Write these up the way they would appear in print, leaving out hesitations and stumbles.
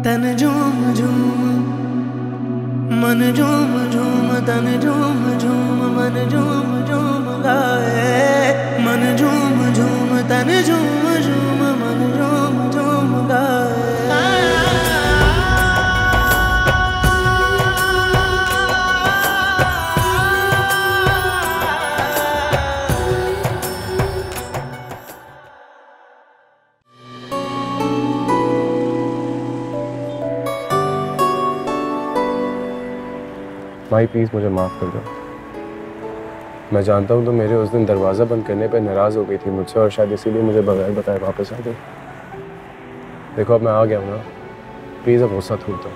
तन झूम झूम मन झूम झूम तन झूम झूम मन झूम झूम गाए मन झूम झूम तन झूम झूम मन झूम झूम गाए। माई प्लीज़ मुझे माफ़ कर दो। मैं जानता हूँ तो मेरे उस दिन दरवाज़ा बंद करने पे नाराज़ हो गई थी मुझसे और शायद इसीलिए मुझे बगैर बताए वापस आ गई। देखो अब मैं आ गया हूँ ना, प्लीज़ अब गुस्सा थूक दो।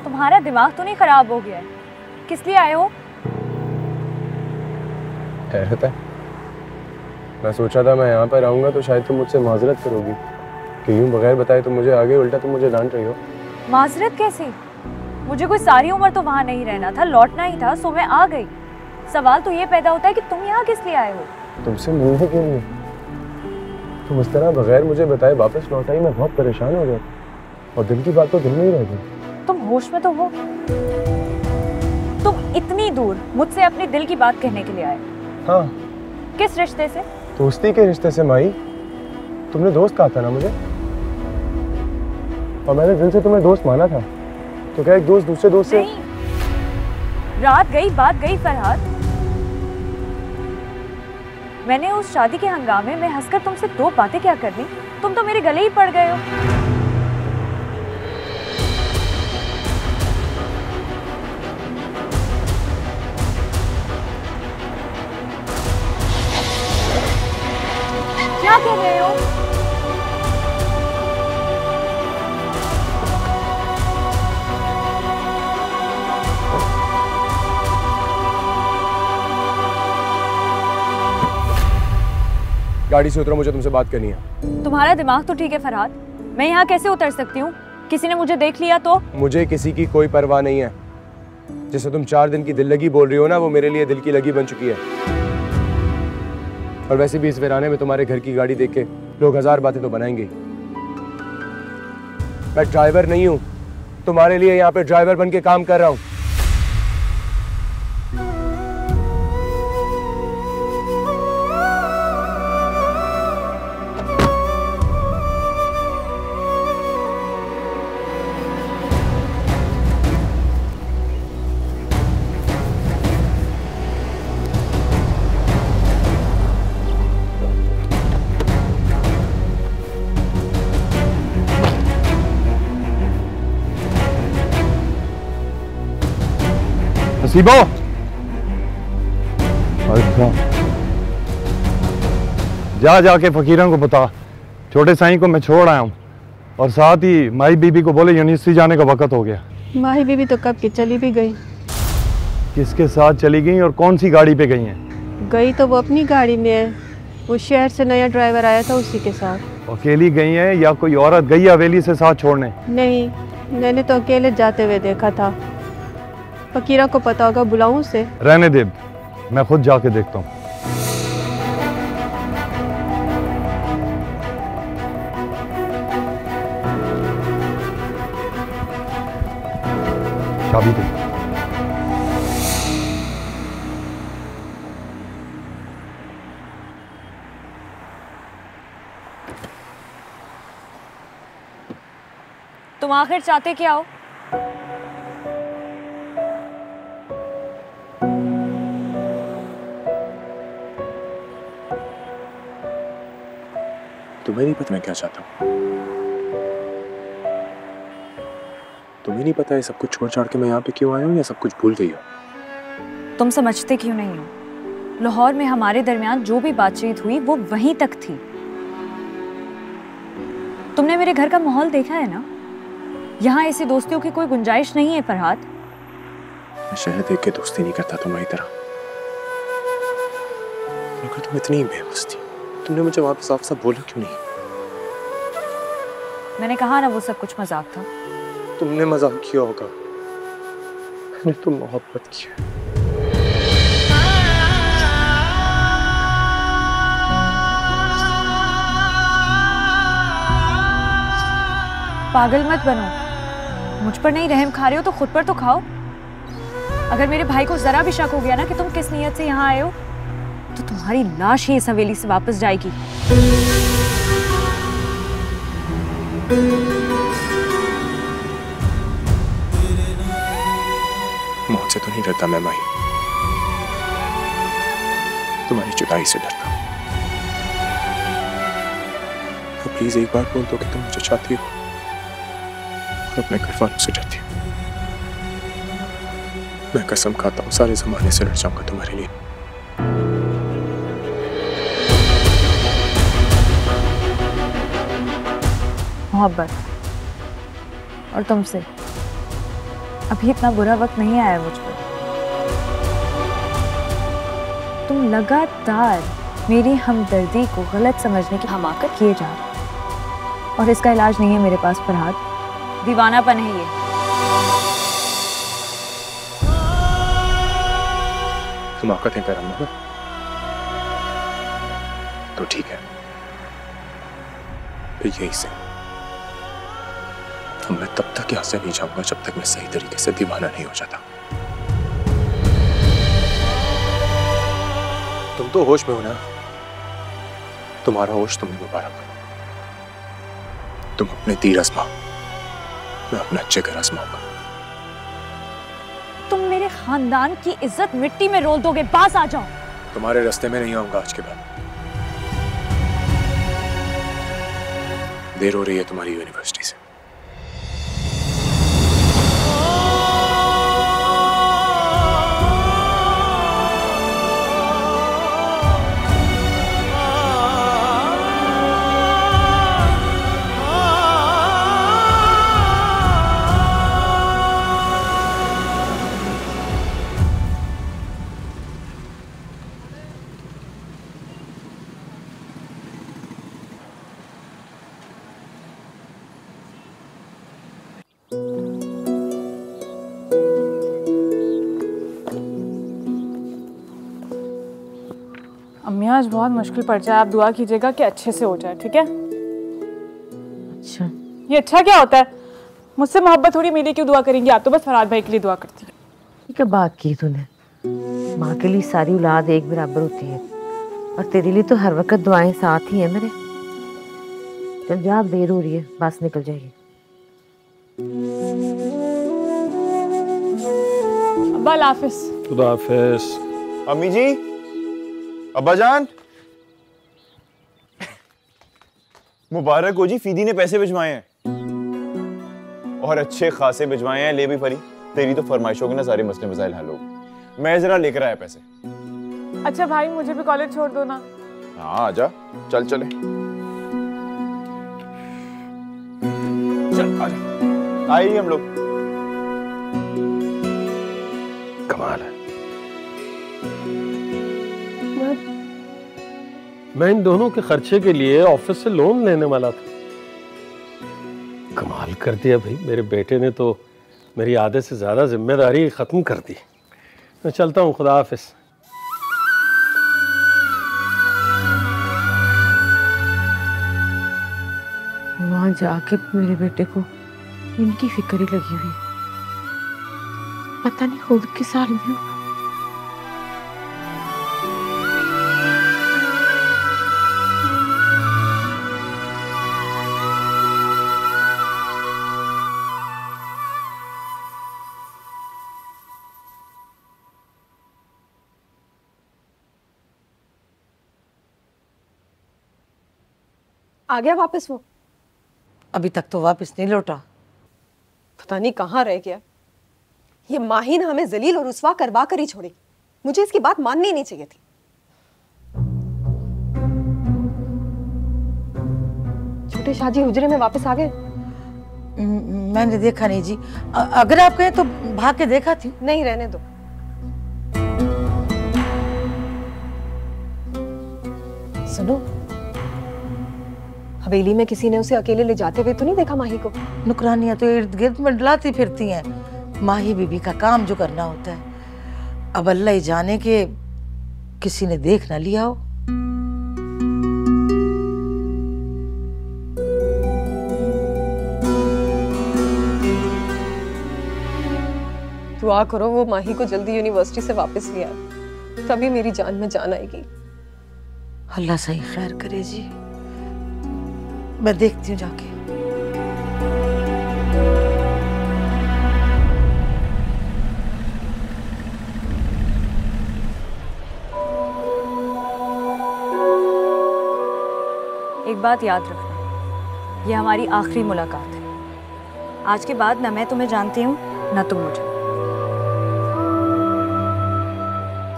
तुम्हारा दिमाग तो नहीं खराब हो गया है? किस लिए आए हो? हैरत है, मैं सोचा था मैं यहाँ पर आऊँगा तो शायद तुम मुझसे माजरत करोगी कि यूँ बगैर बताए तुम मुझे आगे, उल्टा तुम मुझे डांट रही हो। माजरत कैसी? मुझे कोई सारी उम्र तो वहाँ नहीं रहना था, लौटना ही था, सो मैं आ गई। सवाल तो ये पैदा होता है कि तुम यहाँ किस लिए आए हो? तुमसे मिलने के लिए। तुम इस तरह बगैर मुझे बताए वापस लौट आई, मैं बहुत परेशान हो गया और दिल की बात तो दिल में ही रह गई। तुम होश में तो हो? तुम इतनी दूर मुझसे अपने दिल की बात कहने के लिए आए? हाँ। किस रिश्ते से? दोस्ती के रिश्ते से माई। तुमने दोस्त कहा था ना मुझे, और मैंने दिल से तुम्हें दोस्त माना था, तो क्या एक दोस्त दूसरे दोस्त से? नहीं। रात गई बात गई फरहाद। मैंने उस शादी के हंगामे में हंसकर तुमसे दो बातें क्या करनी, तुम तो मेरे गले ही पड़ गए हो। क्या कर रहे हो? गाड़ी से उतरो, मुझे तुमसे बात करनी है। तुम्हारा दिमाग तो ठीक है फरहाद, मैं यहाँ कैसे उतर सकती हूँ? किसी ने मुझे देख लिया तो? मुझे किसी की कोई परवाह नहीं है। जिसे तुम 4 दिन की दिल लगी बोल रही हो ना, वो मेरे लिए दिल की लगी बन चुकी है। और वैसे भी इस वीराने में तुम्हारे घर की गाड़ी देख के लोग 1000 बातें तो बनाएंगे। मैं ड्राइवर नहीं हूँ, तुम्हारे लिए यहाँ पे ड्राइवर बन के काम कर रहा हूँ। नसीबो, जा जाके फकीरों को बता छोटे साईं को मैं छोड़ आया हूँ, और साथ ही माई बीबी को बोले यूनिवर्सिटी जाने का वक्त हो गया। माही बीबी तो कब की चली भी गई। किसके साथ चली गई और कौन सी गाड़ी पे गई हैं? गई तो वो अपनी गाड़ी में है, उस शहर से नया ड्राइवर आया था उसी के साथ। अकेली गई हैं या कोई औरत गई हवेली से साथ छोड़ने? नहीं, मैंने तो अकेले जाते हुए देखा था। फकीरा को पता होगा, बुलाऊं उसे? रहने दे, मैं खुद जाके देखता हूँ। चाबी दे। तुम आखिर चाहते क्या हो? तुम्हें नहीं पता मैं क्या चाहता हूँ? तुम्हें नहीं पता है सब कुछ छोड़ छाड़ के मैं यहाँ पे क्यों आया हूँ, या सब कुछ भूल गई हो? तुम समझते क्यों नहीं हो? लाहौर में हमारे दरमियान जो भी बातचीत हुई वो वहीं तक थी। तुमने मेरे घर का माहौल देखा है ना, यहाँ ऐसी दोस्तियों की कोई गुंजाइश नहीं है फरहाद। मैं शहर देख के दोस्ती नहीं करता तुम्हारी तरह, मगर तुम इतनी बेबस थी, तुमने मुझे वहां पे साफ साफ बोला क्यों नहीं? मैंने कहा ना वो सब कुछ मजाक था। तुमने मजाक किया होगा, मैंने तो मोहब्बत की है। पागल मत बनो, मुझ पर नहीं रहम खा रहे हो तो खुद पर तो खाओ। अगर मेरे भाई को जरा भी शक हो गया ना कि तुम किस नीयत से यहाँ आए हो, तो तुम्हारी लाश ही इस हवेली से वापस जाएगी। मौत से तो नहीं डरता मैं माही, तुम्हारी जुदाई से डरता हूं। तो प्लीज एक बार बोल दो कि तुम मुझे चाहती हो, और अपने घर वालों से डरती हो। मैं कसम खाता हूं सारे जमाने से लड़ जाऊंगा तुम्हारे लिए। मोहब्बत और तुमसे अभी इतना बुरा वक्त नहीं आया मुझ पर। तुम लगातार मेरी हमदर्दी को गलत समझने की हमाकत किए जा रहे हो, और इसका इलाज नहीं है मेरे पास फरहाद, दीवानापन है ये। हमाकतें करम ना, तो ठीक है, फिर यही से तो मैं तब तक यहां से नहीं जाऊंगा जब तक मैं सही तरीके से दीवाना नहीं हो जाता। तुम तो होश में हो ना, तुम्हारा होश तुम्हें मुबारक। तुम अपने तीर आजमाओ, मैं अपना जिगर आजमाऊंगा। तुम मेरे खानदान की इज्जत मिट्टी में रोल दोगे, पास आ जाओ। तुम्हारे रास्ते में नहीं आऊंगा आज के बाद। देर हो रही है तुम्हारी यूनिवर्सिटी से। अम्मी आज बहुत मुश्किल पड़ जाए, आप दुआ कीजिएगा कि अच्छे से हो जाए, ठीक है? अच्छा, ये अच्छा क्या होता है? मुझसे मोहब्बत थोड़ी, मेरी क्यों दुआ करेंगी आप? तो बस फरहाद भाई के लिए दुआ करती हैं। क्या बात की तूने? माँ के लिए सारी औलाद एक बराबर होती है, और तेरे लिए तो हर वक्त दुआएं साथ ही है मेरे। चल जा, देर हो रही है, बस निकल जाएगी। अब्बा अल्लाह हाफिज। खुदा हाफिज। अम्मी जी, अब्बा जान, मुबारक हो जी, फीदी ने पैसे भिजवाए हैं और अच्छे खासे भिजवाए हैं। ले भी फरी, तेरी तो फरमाइशों के ना सारे मसले मसाइल हल हो। मैं जरा लेकर आया पैसे। अच्छा भाई, मुझे भी कॉलेज छोड़ दो ना। हाँ आजा, चल चले, चल आजा, आइए हम लोग। कमाल है। मैं इन दोनों के खर्चे के लिए ऑफिस से लोन लेने वाला था। कमाल कर दिया भाई, मेरे बेटे ने तो मेरी आधे से ज्यादा जिम्मेदारी खत्म कर दी। मैं चलता हूँ, खुदा हाफिज। वहां जाके मेरे बेटे को इनकी फिक्र ही लगी हुई, पता नहीं खुद किस हाल में हो। आ गया वापस वो? अभी तक तो वापस नहीं लौटा। पता नहीं कहाँ रह गया। ये माही ना हमें जलील और रुस्वा करवा कर ही छोड़ी। मुझे इसकी बात माननी नहीं चाहिए थी। छोटे शाहजी हुजरे में वापस आ गए? मैंने देखा नहीं जी, अगर आप कहें तो भाग के देखा थी। नहीं, रहने दो। सुनो, हवेली में किसी ने उसे अकेले ले जाते हुए तो नहीं देखा माही को? नुकरानियां तो इर्द गिर्द मंडलाती फिरती हैं। माही बीबी का काम जो करना होता है। अब अल्लाह ही जाने के किसी ने देख ना लिया हो। दुआ करो वो माही को जल्दी यूनिवर्सिटी से वापस ले आए, तभी मेरी जान में जान आएगी। अल्लाह सही खैर करे जी, मैं देखती हूँ जाके। एक बात याद रखना, ये हमारी आखिरी मुलाकात है। आज के बाद ना मैं तुम्हें जानती हूँ ना तुम मुझे।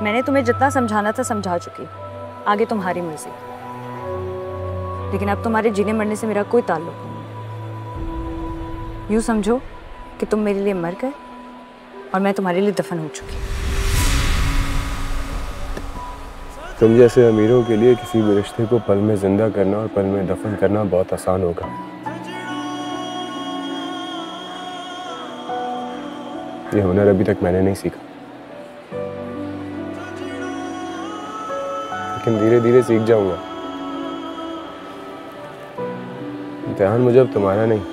मैंने तुम्हें जितना समझाना था समझा चुकी, आगे तुम्हारी मर्जी। लेकिन अब तुम्हारे जीने मरने से मेरा कोई ताल्लुक नहीं। यूँ समझो कि तुम मेरे लिए मर गए और मैं तुम्हारे लिए दफन हो चुकी। तुम जैसे अमीरों के लिए किसी भी रिश्ते को पल में जिंदा करना और पल में दफन करना बहुत आसान होगा। ये हुनर अभी तक मैंने नहीं सीखा, लेकिन धीरे धीरे सीख जाऊंगा। इम्तिहान मुझे अब तुम्हारा नहीं,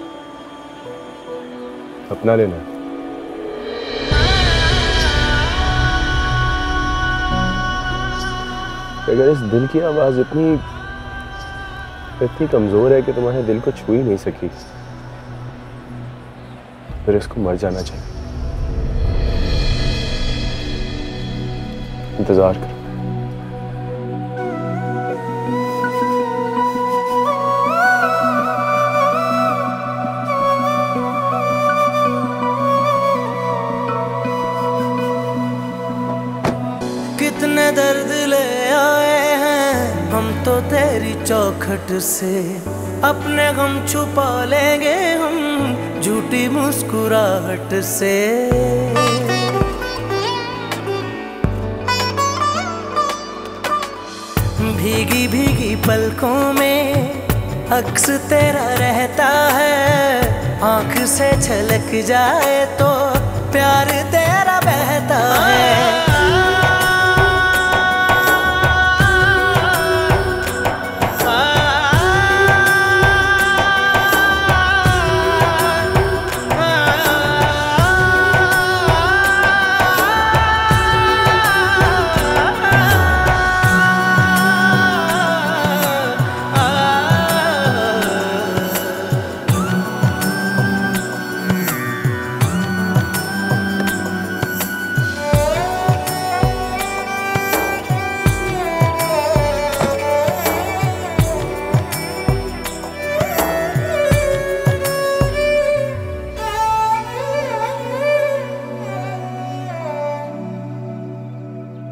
अपना लेना है। अगर इस दिल की आवाज इतनी कमजोर है कि तुम्हारे दिल को छू ही नहीं सकी, फिर इसको मर जाना चाहिए। इंतजार करो। कितने दर्द ले आए हैं हम तो तेरी चौखट से, अपने गम छुपा लेंगे हम झूठी मुस्कुराहट से। भीगी भीगी पलकों में अक्स तेरा रहता है, आंख से छलक जाए तो प्यार तेरा बहता है।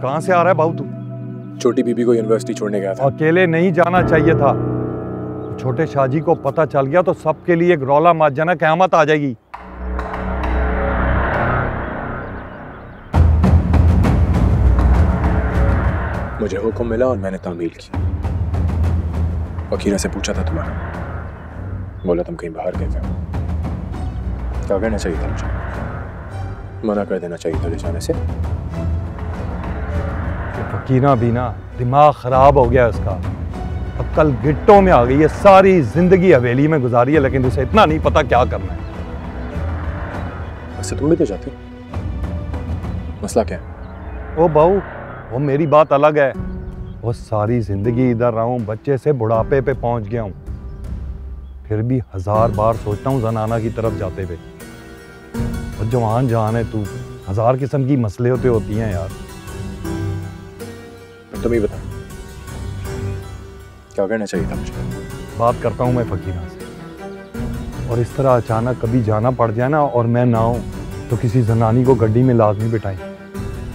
कहाँ से आ रहा है बाबू तू? छोटी बीबी को यूनिवर्सिटी छोड़ने गया था। अकेले नहीं जाना चाहिए था। छोटे शाहजी को पता चल गया तो सबके लिए एक रौला मच जाना, क़यामत आ जाएगी। मुझे हुक्म मिला और मैंने तामील की। वकीला से पूछा था तुम्हारा, बोला तुम कहीं बाहर गए थे। क्या कहना चाहिए था मुझे? मना कर देना चाहिए था ले जाने से। फकीना भी ना दिमाग खराब हो गया उसका, अक्ल गिट्टों में आ गई है। सारी जिंदगी हवेली में गुजारी है, लेकिन उसे इतना नहीं पता क्या करना है। वैसे तुम भी तो जाते हो, मसला क्या है? ओ बहू, वो मेरी बात अलग है। वो सारी जिंदगी इधर रहा हूँ, बच्चे से बुढ़ापे पे पहुंच गया हूँ, फिर भी 1000 बार सोचता हूँ जनाना की तरफ जाते हुए। और जवान जहान है तू, 1000 किस्म की मसले होती हैं यार। तुम ही बता, क्या करना चाहिए था मुझे? बात करता हूँ मैं फकीरा से, और इस तरह अचानक कभी जाना पड़ जाए ना और मैं ना हूँ तो किसी जनानी को गड्डी में लाजमी बिठाएं।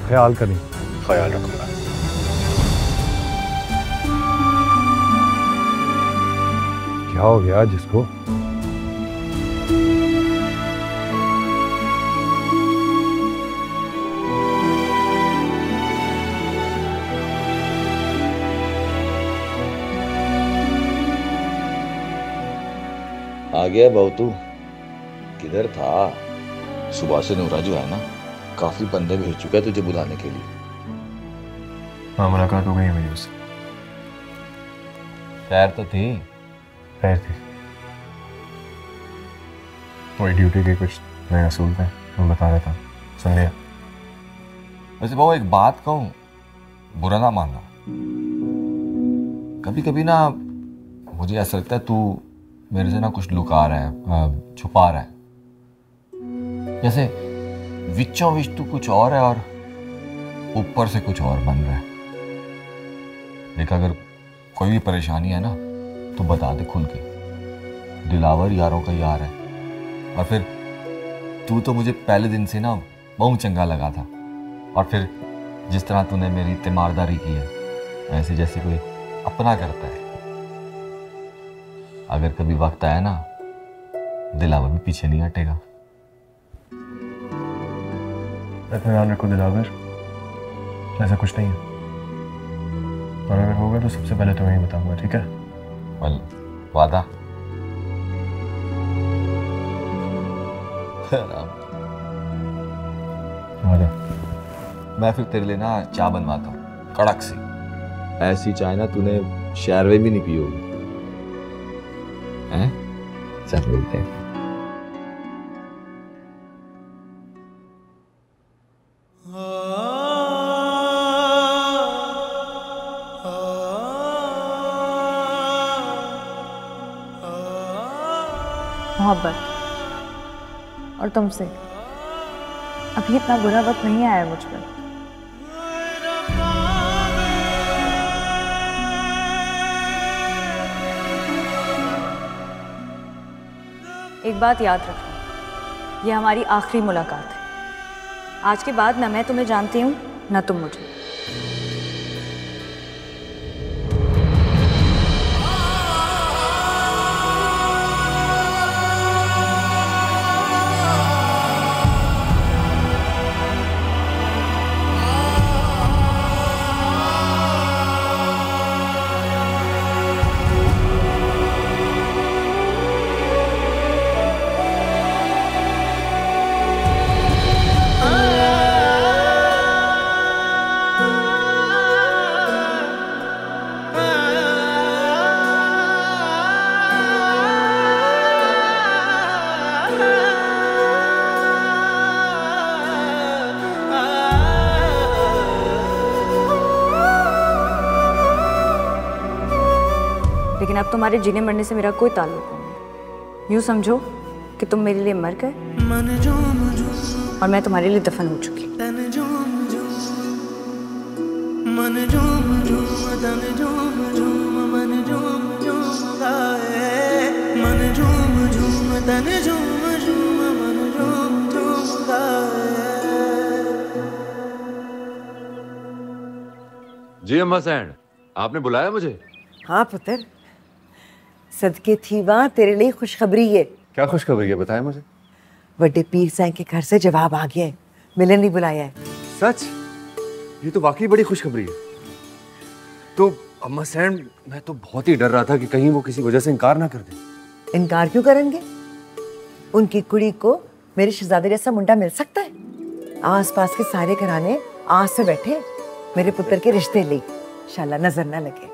ख्याल करें। ख्याल रखूंगा। क्या हो गया जिसको? आ गया बहु, तू किधर था? सुबह से नूरा जो है ना, काफी बंदे भेज चुका है तुझे बुलाने के लिए। हाँ, मुलाकात हो गई है मेरी उससे। खैर तो थी? खैर थी। वही ड्यूटी के कुछ नए असूल थे, मैं बता रहा था। सुन लिया। वैसे बहू एक बात कहूँ, बुरा ना मानना, कभी कभी ना मुझे ऐसा लगता है तू मेरे से ना कुछ लुका रहा है, छुपा रहा है। जैसे विच्चों विच तू कुछ और है और ऊपर से कुछ और बन रहा है। देख, अगर कोई भी परेशानी है ना तो बता दे खुल के। दिलावर यारों का यार है। और फिर तू तो मुझे पहले दिन से ना बहुत चंगा लगा था, और फिर जिस तरह तूने मेरी तीमारदारी की है, ऐसे जैसे कोई अपना करता है। अगर कभी वक्त आया ना, दिलावर भी पीछे नहीं हटेगा। इत्मीनान रखो दिलावर, ऐसा कुछ नहीं है, और अगर होगा तो सबसे पहले तुम्हें ही बताऊंगा, ठीक है? वेल, वादा? वादा। मैं फिर तेरे लिए ना चाय बनवाता हूँ, कड़क सी। ऐसी चाय ना तूने शहर में भी नहीं पी होगी। हैं? चल मिलते हैं। मोहब्बत और तुमसे अभी इतना बुरा वक्त नहीं आया मुझ पर। एक बात याद रखना, ये हमारी आखिरी मुलाकात है। आज के बाद ना मैं तुम्हें जानती हूँ ना तुम मुझे। लेकिन अब तुम्हारे जीने मरने से मेरा कोई ताल्लुक नहीं। यूँ समझो कि तुम मेरे लिए मर गए और मैं तुम्हारे लिए दफन हो चुकी। जी अम्मा सैन, आपने बुलाया मुझे? हाँ पुत्र, सदके थी वहाँ तेरे लिए खुशखबरी है। क्या खुशखबरी है, बताएं मुझे। बड़े पीर साईं के घर से जवाब आ गया है, मिलन नहीं बुलाया है। सच? ये तो वाकई बड़ी खुशखबरी है। तो अम्मा सैन, मैं तो बहुत ही डर रहा था कि कहीं वो किसी वजह से इनकार ना कर दे। इनकार क्यों करेंगे? उनकी कुड़ी को मेरे शहजादे जैसा मुंडा मिल सकता है? आसपास के सारे घराने आस से बैठे मेरे पुत्र के रिश्ते ले, इंशाल्लाह नजर ना लगे।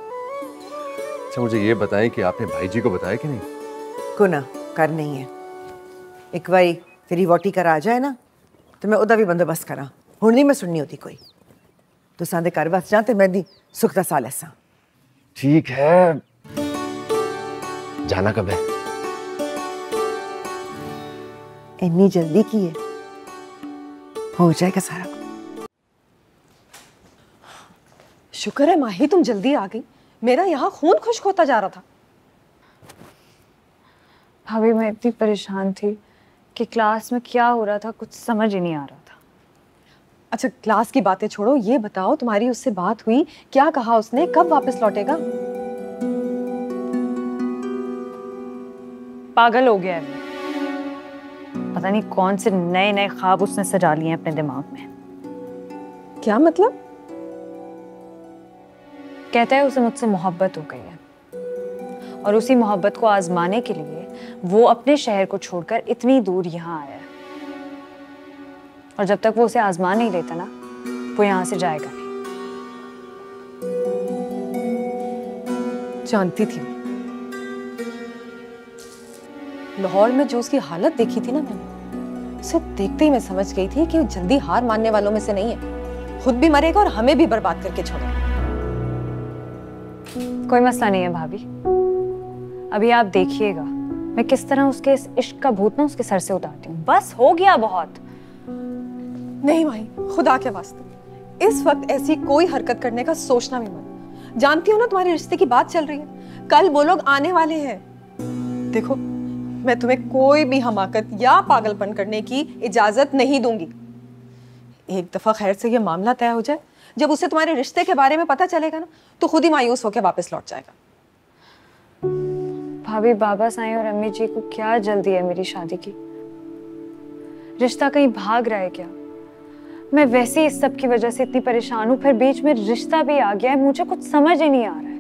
अच्छा, मुझे ये बताएं कि आपने भाई जी को बताया कि नहीं? को ना कर नहीं है। एक बारी तेरी वोटी कर आ जाए ना तो मैं उदा भी बंदोबस्त करा। हुण नहीं मैं सुननी होती कोई। तो सांदे घर बस जा ते मैं दी सुख दा साल ऐसा। ठीक है, जाना कब है? इतनी जल्दी की है, हो जाएगा सारा। शुक्र है माही तुम जल्दी आ गई, मेरा यहाँ खून खुश्क होता जा रहा था। भाभी मैं इतनी परेशान थी कि क्लास में क्या हो रहा था कुछ समझ ही नहीं आ रहा था। अच्छा क्लास की बातें छोड़ो, ये बताओ तुम्हारी उससे बात हुई? क्या कहा उसने? कब वापस लौटेगा? पागल हो गया है, पता नहीं कौन से नए नए ख्वाब उसने सजा लिए हैं अपने दिमाग में। क्या मतलब? कहता है उसे मुझसे मोहब्बत हो गई है और उसी मोहब्बत को आजमाने के लिए वो अपने शहर को छोड़कर इतनी दूर यहाँ आया है, और जब तक वो उसे आजमा नहीं लेता ना वो यहाँ से जाएगा नहीं। जानती थी, लाहौर में जो उसकी हालत देखी थी ना मैंने, उसे देखते ही मैं समझ गई थी कि वो जल्दी हार मानने वालों में से नहीं है। खुद भी मरेगा और हमें भी बर्बाद करके छोड़ेगा। कोई मसला नहीं है भाभी, अभी आप देखिएगा मैं किस तरह उसके इस इश्क का भूत ना उसके सर से उतारती हूँ। बस हो गया बहुत। नहीं माही, खुदा के वास्ते इस वक्त ऐसी कोई हरकत करने का सोचना भी मत। जानती हो ना तुम्हारे रिश्ते की बात चल रही है, कल वो लोग आने वाले हैं। देखो मैं तुम्हें कोई भी हमाकत या पागलपन करने की इजाजत नहीं दूंगी। एक दफा खैर से ये मामला तय हो जाए, जब उसे तुम्हारे रिश्ते के बारे में पता चलेगा ना तो खुद ही मायूस होकर वापस लौट जाएगा। भाभी बाबा साईं और अम्मी जी को क्या जल्दी है मेरी शादी की? रिश्ता कहीं भाग रहा है क्या? मैं वैसे ही इस सब की वजह से इतनी परेशान हूँ, फिर बीच में रिश्ता भी आ गया है, मुझे कुछ समझ ही नहीं आ रहा है।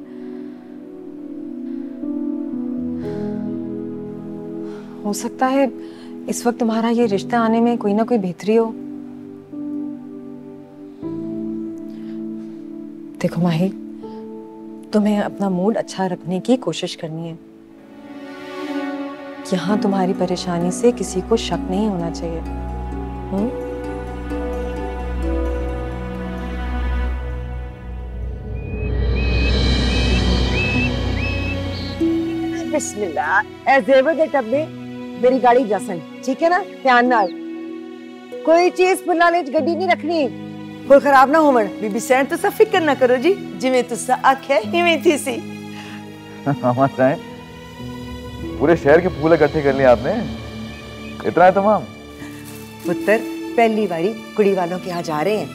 हो सकता है इस वक्त तुम्हारा ये रिश्ता आने में कोई ना कोई बेहतरी हो। देखो माही, तुम्हें अपना मूड अच्छा रखने की कोशिश करनी है। यहाँ तुम्हारी परेशानी से किसी को शक नहीं होना चाहिए। बिस्मिल्लाह। ए जेवर दे टब्बे मेरी गाड़ी जसन, ठीक है ना? ध्यान नाल कोई चीज पुलाने च गड्डी नहीं रखनी, कोई खराब ना होवण। बीबी सैन तुसा फिक्र ना करो जी, जिवें तुसा आख्या इवें थी सी। मामा साहब, पूरे शहर के फूल इकट्ठे कर लिए आपने, इतना है तमाम? पुत्र पहली बारी कुड़ी वालों के यहाँ जा रहे हैं,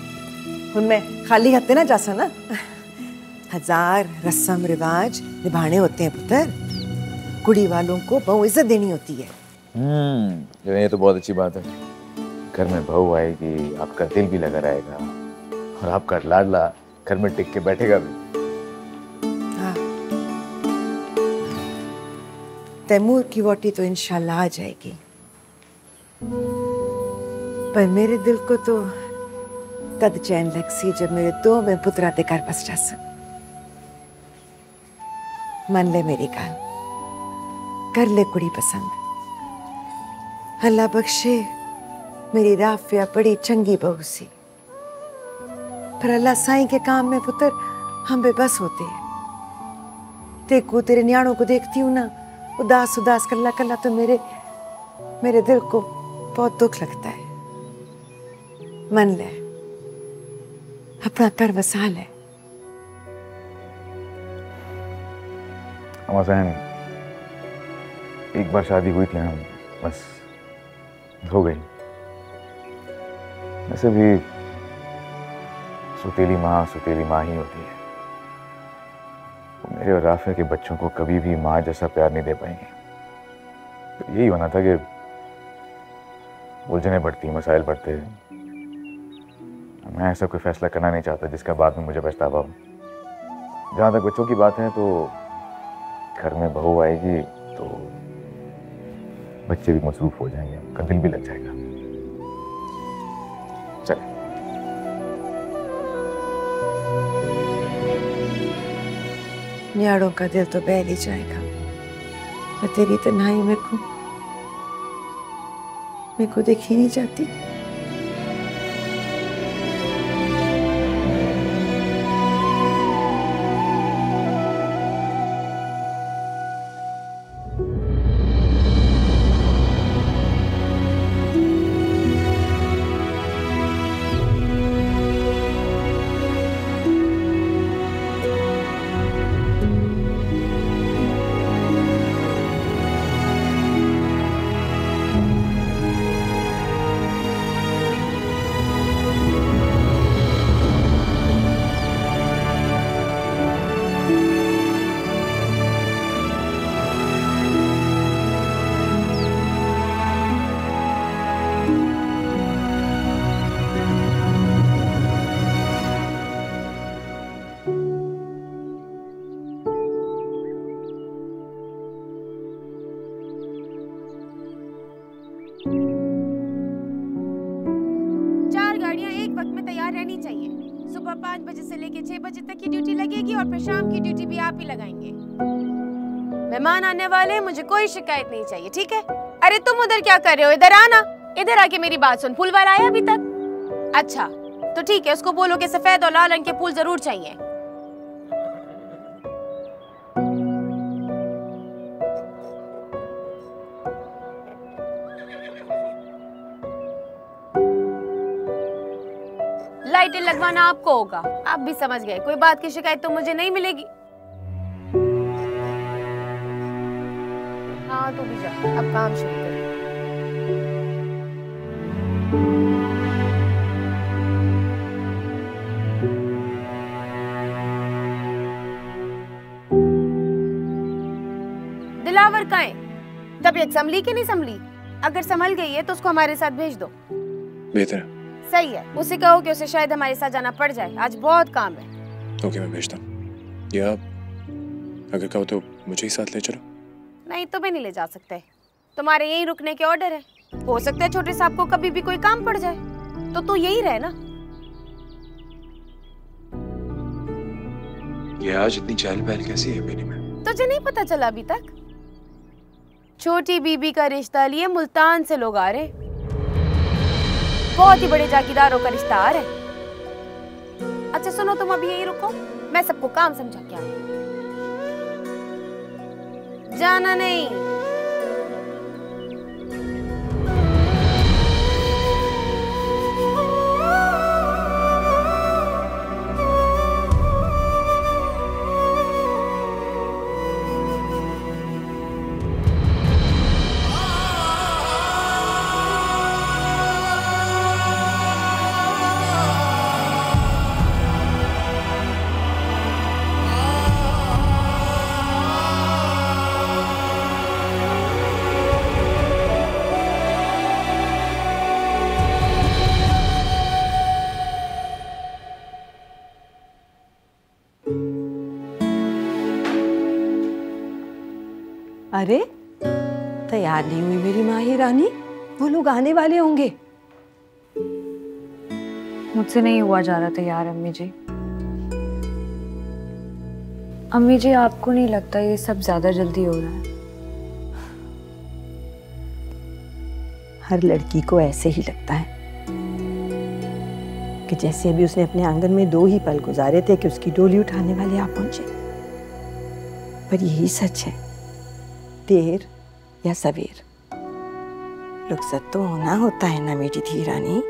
उनमें खाली हाथ ना जासा ना। 1000 रस्म रिवाज निभाने होते हैं पुत्र, कुड़ी वालों को बहु इज्जत देनी होती है। ये तो बहुत अच्छी बात है। घर में बहू आएगी, आपका दिल भी लगा रहेगा और आपका लाडला घर में टिक के बैठेगा भी। हाँ। तैमूर की वोटी तो इंशाल्लाह आ जाएगी, पर मेरे दिल को तो तद चैन लग सी जब मेरे 2 में पुत्रा ते घर बस जास। मन ले मेरी गाल, कर ले कुड़ी पसंद। अल्लाह बख्शे मेरी राफिया बड़ी चंगी बहू सी, पर अल्लाह साईं के काम में पुत्र हम बेबस होते हैं। देखो तेरे न्याणों को देखती हूँ ना, उदास उदास कल्ला कल्ला, तो मेरे दिल को बहुत दुख लगता है। मन ले, अपना कर वसा ले। अम्मा सहन, एक बार शादी हुई थी ना, बस हो गई। वैसे भी सुतीली माँ ही होती है। वो मेरे और राफिया के बच्चों को कभी भी माँ जैसा प्यार नहीं दे पाएंगे। तो यही होना था कि उलझने बढ़ती, मसाइल बढ़ते। मैं ऐसा कोई फैसला करना नहीं चाहता जिसका बाद में मुझे पछतावा हो। जहाँ तक बच्चों की बात है, तो घर में बहू आएगी तो बच्चे भी मसरूफ हो जाएंगे, उनका दिल भी लग जाएगा। चले। न्याड़ों का दिल तो बहल ही जाएगा, पर तेरी तन्हाई मेरे को देखी नहीं जाती। सुबह 5 बजे से लेके 6 बजे तक की ड्यूटी लगेगी और फिर शाम की ड्यूटी भी आप ही लगाएंगे। मेहमान आने वाले हैं, मुझे कोई शिकायत नहीं चाहिए, ठीक है? अरे तुम उधर क्या कर रहे हो, इधर आना। इधर आके मेरी बात सुन, फूल वाला आया अभी तक? अच्छा तो ठीक है, उसको बोलो कि सफेद और लाल रंग के फूल जरूर चाहिए। लाइटें लगवाना आपको होगा, आप भी समझ गए। कोई बात की शिकायत तो मुझे नहीं मिलेगी। हाँ तो भी जा, अब काम शुरू कर। दिलावर कहाँ है? तबीयत संभली कि नहीं संभली? अगर संभल गई है तो उसको हमारे साथ भेज दो। बेहतर सही है, उसे कहो कि उसे शायद हमारे साथ जाना पड़ जाए, आज बहुत काम है। ओके मैं भेजता हूँ। या अगर कहो तो मुझे ही साथ ले चलो। नहीं तुम्हें नहीं ले जा सकते, तुम्हारे यहीं रुकने के ऑर्डर है। हो सकता है छोटे साहब को कभी भी कोई काम पड़ जाए, तो तू यही रहे ना। ये आज इतनी चहल पहल कैसी है मेरी में? तुझे नहीं पता चला अभी तक? छोटी बीबी का रिश्ता लिए मुल्तान से लोग आ रहे, बहुत ही बड़े जागीरदारों का रिश्ता आ रहा है। अच्छा सुनो, तुम अभी यही रुको, मैं सबको काम समझा के आऊं। जाना नहीं। अरे तैयार नहीं हुई मेरी माही रानी, वो लोग आने वाले होंगे। मुझसे नहीं हुआ जा रहा तैयार अम्मी जी। अम्मी जी आपको नहीं लगता ये सब ज्यादा जल्दी हो रहा है? हर लड़की को ऐसे ही लगता है कि जैसे अभी उसने अपने आंगन में 2 ही पल गुजारे थे कि उसकी डोली उठाने वाले आ पहुंचे। पर यही सच है, देर या सवेर रुखसत तो होना होता है ना मेरी धी रानी।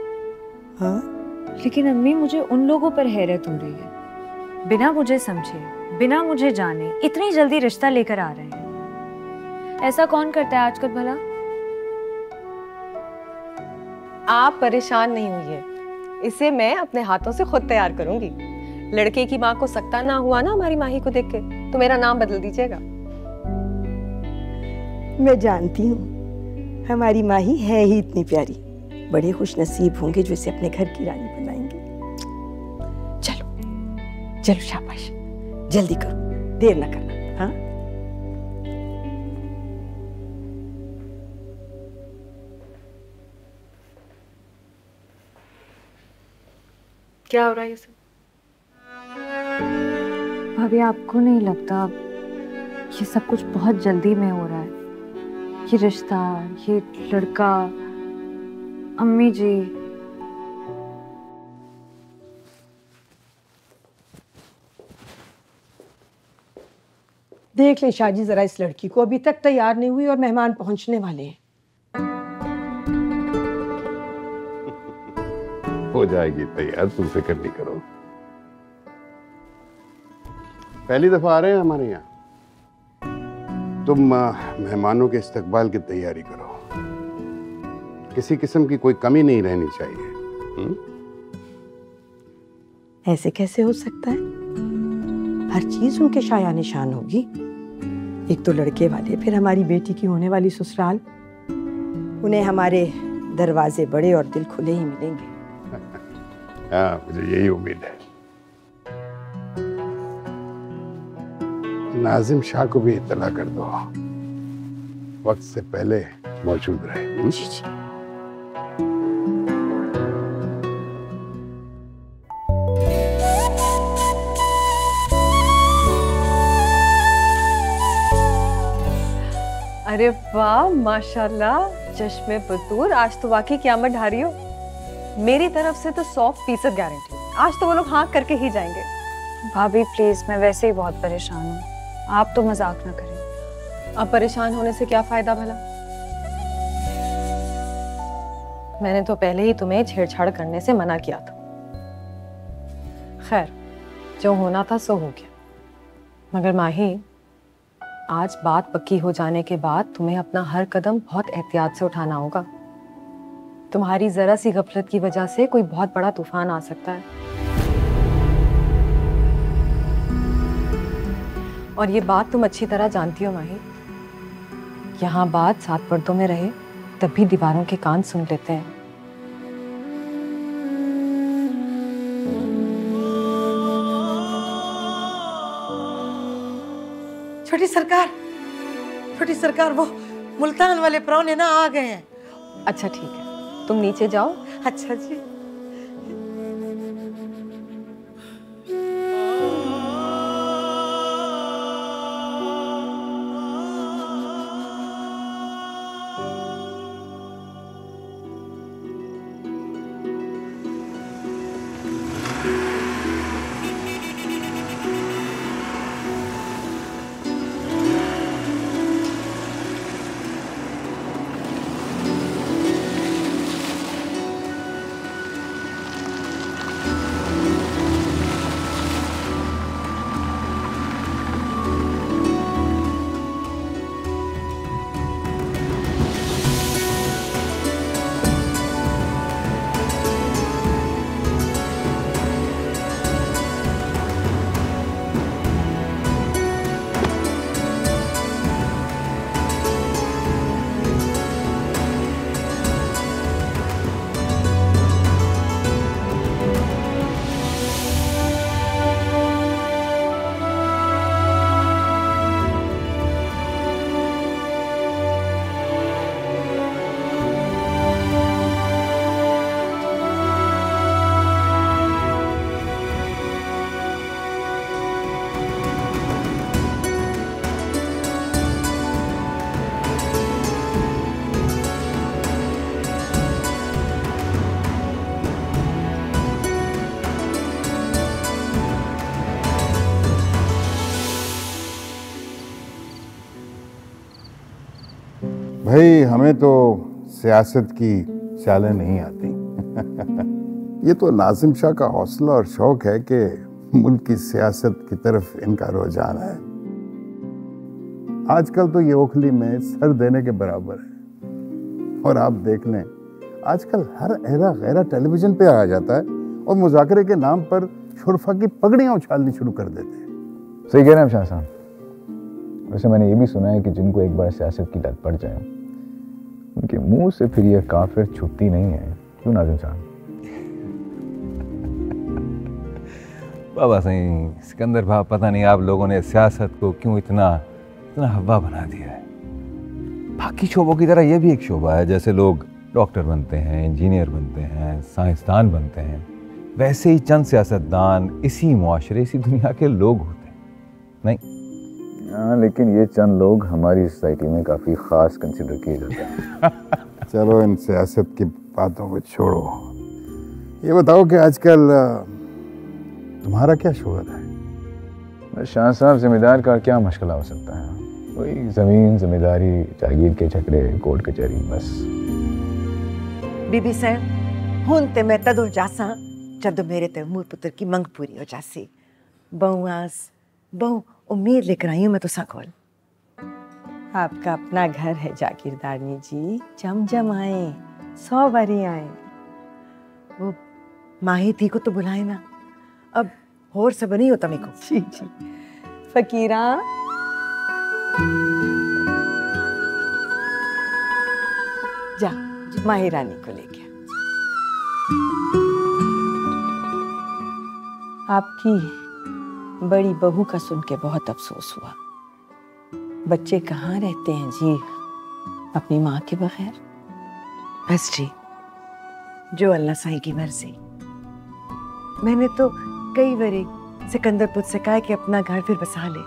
हाँ लेकिन अम्मी मुझे उन लोगों पर हैरत हो रही है, बिना मुझे समझे बिना मुझे जाने इतनी जल्दी रिश्ता लेकर आ रहे हैं। ऐसा कौन करता है आजकल भला? आप परेशान नहीं हुई, इसे मैं अपने हाथों से खुद तैयार करूंगी। लड़के की माँ को सकता ना हुआ ना हमारी माही को देख के, तो मेरा नाम बदल दीजिएगा। मैं जानती हूँ हमारी माही है ही इतनी प्यारी, बड़े खुश नसीब होंगे जो इसे अपने घर की रानी बनाएंगे। चलो चलो शाबाश, जल्दी करो, देर ना करना। हाँ क्या हो रहा है ये सब? भाभी आपको नहीं लगता ये सब कुछ बहुत जल्दी में हो रहा है? ये रिश्ता, ये लड़का, अम्मी जी। देख ले शाजी जरा इस लड़की को, अभी तक तैयार नहीं हुई और मेहमान पहुंचने वाले हैं। हो जाएगी तैयार, तुम फिक्र नहीं करो। पहली दफा आ रहे हैं हमारे यहाँ, तुम मेहमानों के इस्तकबाल की तैयारी करो, किसी किस्म की कोई कमी नहीं रहनी चाहिए। ऐसे कैसे हो सकता है? हर चीज उनके शाया निशान होगी। एक तो लड़के वाले, फिर हमारी बेटी की होने वाली ससुराल, उन्हें हमारे दरवाजे बड़े और दिल खुले ही मिलेंगे। हाँ मुझे यही उम्मीद है। नाजिम शाह को भी इत्तला कर दो, वक्त से पहले मौजूद रहे। जी जी। अरे वाह माशाल्लाह, चश्मे बतूर, आज तो वाकई क़यामत ढा रही हो। मेरी तरफ से तो 100% गारंटी, आज तो वो लोग हाँ करके ही जाएंगे। भाभी प्लीज, मैं वैसे ही बहुत परेशान हूँ, आप तो मजाक ना करें। अब परेशान होने से क्या फायदा भला? मैंने तो पहले ही तुम्हें छेड़छाड़ करने से मना किया था। खैर, जो होना था सो हो गया। मगर माही, आज बात पक्की हो जाने के बाद तुम्हें अपना हर कदम बहुत एहतियात से उठाना होगा। तुम्हारी जरा सी गफलत की वजह से कोई बहुत बड़ा तूफान आ सकता है। और ये बात तुम अच्छी तरह जानती हो माही। यहाँ बात 7 पर्दों में रहे तब भी दीवारों के कान सुन लेते हैं। छोटी सरकार, वो मुल्तान वाले प्राहुणे ना आ गए हैं। अच्छा ठीक है, तुम नीचे जाओ। अच्छा जी। भाई, हमें तो सियासत की चालें नहीं आती। ये तो नाजिम शाह का हौसला और शौक है कि मुल्क की सियासत की तरफ इनका रुझान है। आजकल तो ये ओखली में सर देने के बराबर है। और आप देख लें, आजकल हर ऐरा गैरा टेलीविजन पे आ जाता है और मुज़ाकरे के नाम पर शुरफा की पगड़ियां उछालनी शुरू कर देते हैं। सही कह रहे हैं शाह साहब। वैसे मैंने ये भी सुना है कि जिनको एक बार सियासत की लत पड़ जाए, उनके मुंह से फिर ये काफिर छुट्टी नहीं है। क्यों नाज़िम साहब? बाबा सही सिकंदर भाई, पता नहीं आप लोगों ने सियासत को क्यों इतना हवा बना दिया है। बाकी शोबों की तरह ये भी एक शोबा है। जैसे लोग डॉक्टर बनते हैं, इंजीनियर बनते हैं, साइंसदान बनते हैं, वैसे ही चंद सियासतदान इसी मुआशरे, इसी दुनिया के लोग होते हैं। नहीं हाँ, लेकिन ये चंद लोग हमारी सोसाइटी में काफ़ी ख़ास कंसिडर किए जाते हैं। चलो इन सियासत की बातों को छोड़ो, ये बताओ कि आजकल तुम्हारा क्या शुगर है? बस शाह साहब, जिम्मेदार का क्या मशगला हो सकता है? वही ज़मीन, जिम्मेदारी, जागीर के झगड़े, कोर्ट कचहरी, बस। बीबी साहब, हुन ते मैं तदों जासा जब मेरे ते मूर पुत्र की मंग पूरी हो जासी। बहु उम्मीद लेकर आई हूँ मैं तो साकोल। आपका अपना घर है जागीरदारनी जी, जम आए, 100 बारी आए। वो माही थी को तो बुलाए ना, अब और सब नहीं होता मेरे को। जी फकीरा, जा माही रानी को लेके। आपकी बड़ी बहू का सुन के बहुत अफसोस हुआ। बच्चे कहाँ रहते हैं जी अपनी माँ के बगैर? बस जी, जो अल्लाह साईं की मर्जी। मैंने तो कई बारी सिकंदर पुत्र से कहा कि अपना घर फिर बसा ले,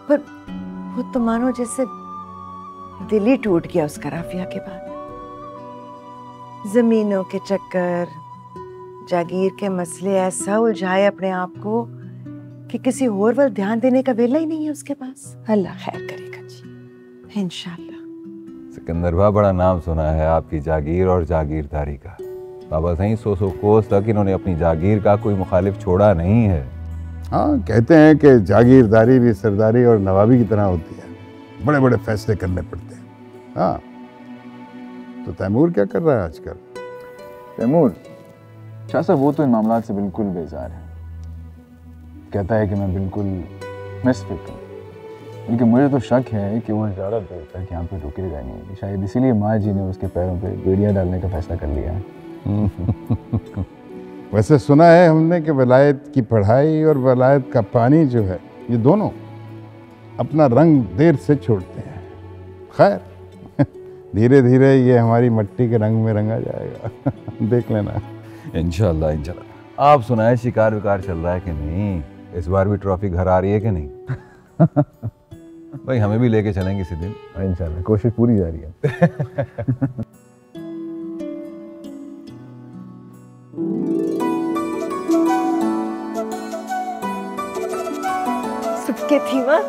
पर वो तो मानो जैसे दिल ही टूट गया उसका राफिया के बाद। जमीनों के चक्कर, जागीर के मसले ऐसा उलझाए अपने आप को कि किसी और पर ध्यान देने का वेला ही नहीं है उसके पास। अल्लाह खैर करेगा जी, इंशाल्लाह। सिकंदर भाई, बड़ा नाम सुना है आपकी जागीर और जागीरदारी का। बाबा सही 100 कोस तक इन्होंने अपनी जागीर का कोई मुखालिफ छोड़ा नहीं है। हाँ, कहते हैं कि जागीरदारी भी सरदारी और नवाबी की तरह होती है, बड़े बड़े फैसले करने पड़ते हैं। हाँ, तो तैमूर क्या कर रहा है आजकल? तैमूर शाह साहब वो तो इन मामलात से बिल्कुल बेजार है। कहता है कि मैं बिल्कुल मिसफिट हूँ, बल्कि मुझे तो शक है कि वो ज़्यादा देर तक यहाँ पे रुकेगा नहीं। शायद इसीलिए माँ जी ने उसके पैरों पे बेड़ियाँ डालने का फैसला कर लिया है। वैसे सुना है हमने कि वलायत की पढ़ाई और वलायत का पानी जो है, ये दोनों अपना रंग देर से छोड़ते हैं। खैर, धीरे धीरे ये हमारी मट्टी के रंग में रंगा जाएगा। देख लेना। इंशाल्लाह इंशाल्लाह। आप सुनाए, शिकार विकार चल रहा है कि नहीं? इस बार भी ट्रॉफी घर आ रही है कि नहीं? भाई हमें भी लेके चलेंगे किसी दिन। इंशाल्लाह, कोशिश पूरी जारी है। सबके थी माँ।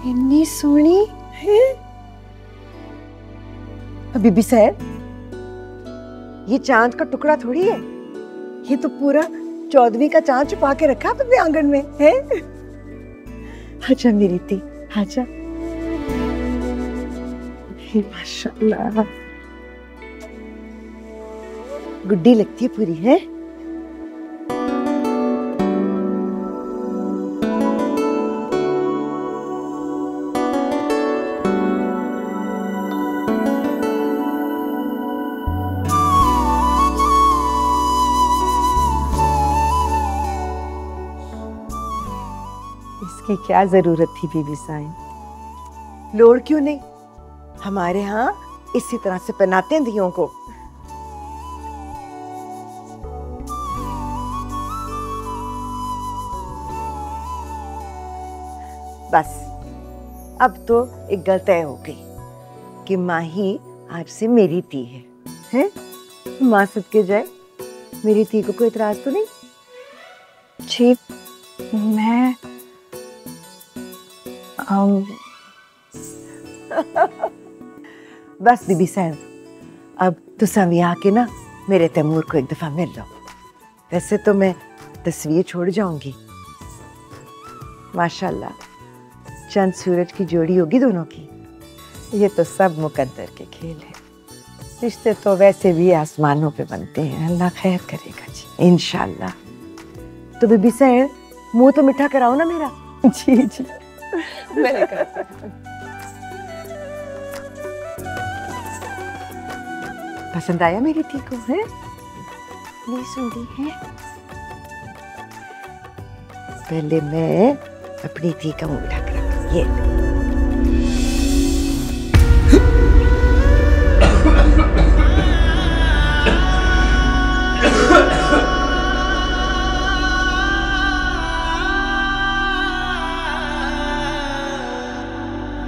इतनी सोनी है बीबी साहब, ये चांद का टुकड़ा थोड़ी है, ये तो पूरा 14वीं का चांद छुपा के रखा अपने आंगन में है। आजा मेरी थी, आजा। माशाल्लाह, गुड्डी लगती है पूरी है। इसकी क्या जरूरत थी बीबी साईं? लोड़ क्यों नहीं? हमारे यहाँ इसी तरह से पहनाते हैं दियों को। बस अब तो एक गल तय हो गई कि माँ ही आज से मेरी ती है, हैं? माँ सदके जाए, मेरी ती को कोई इतराज तो नहीं? जी मैं बस बीबी साहब, अब तुसा भी आके ना मेरे तैमूर को एक दफा मिल लो। वैसे तो मैं तस्वीर छोड़ जाऊंगी। माशाल्लाह, चंद सूरज की जोड़ी होगी दोनों की। ये तो सब मुकद्दर के खेल है। रिश्ते तो वैसे भी आसमानों पे बनते हैं। अल्लाह खैर करेगा जी, इंशाल्लाह। तो बीबी साहब, मुंह तो मीठा कराओ ना मेरा। जी जी, मैं करती हूं। पसंद आया मेरी थी को? है नहीं सुनी है? पहले मैं अपनी थी का मुंह मीठा करा। ये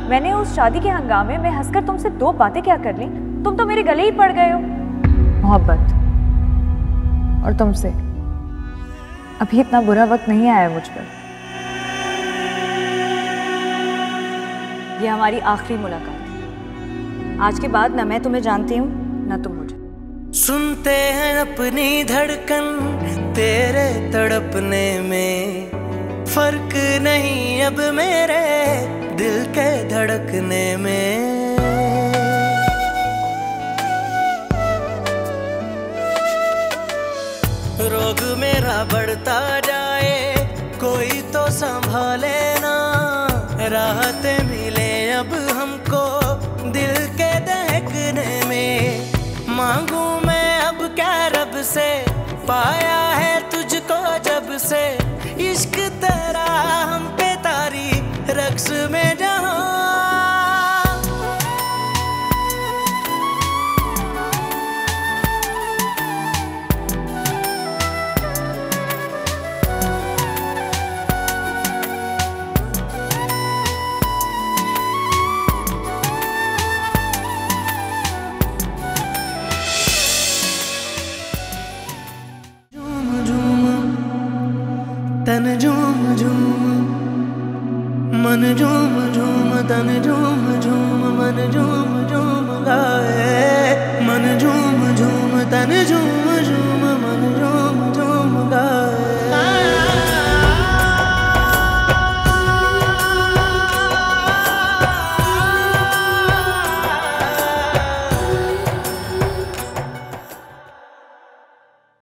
मैंने उस शादी के हंगामे में हंसकर तुमसे 2 बातें क्या कर ली? तुम तो मेरे गले ही पड़ गए हो। मोहब्बत और तुमसे अभी इतना बुरा वक्त नहीं आया मुझ पर। यह हमारी आखिरी मुलाकात है। आज के बाद ना मैं तुम्हें जानती हूँ ना तुम मुझे। सुनते हैं अपनी धड़कन तेरे तड़पने में, फर्क नहीं अब मेरे दिल के धड़कने में। रोग मेरा बढ़ता जाए कोई तो संभाले ना, राहतें मिले अब हमको दिल के दहकने में। मांगू मैं अब क्या रब से, पाया है तुझको जब से, इश्क तेरा हम पे तारी रक्स में जहां। तन झूम झूम मन झूम झूम तन झूम झूम मन झूम झूम गाए मन झूम झूम तन झूम झूम मन झूम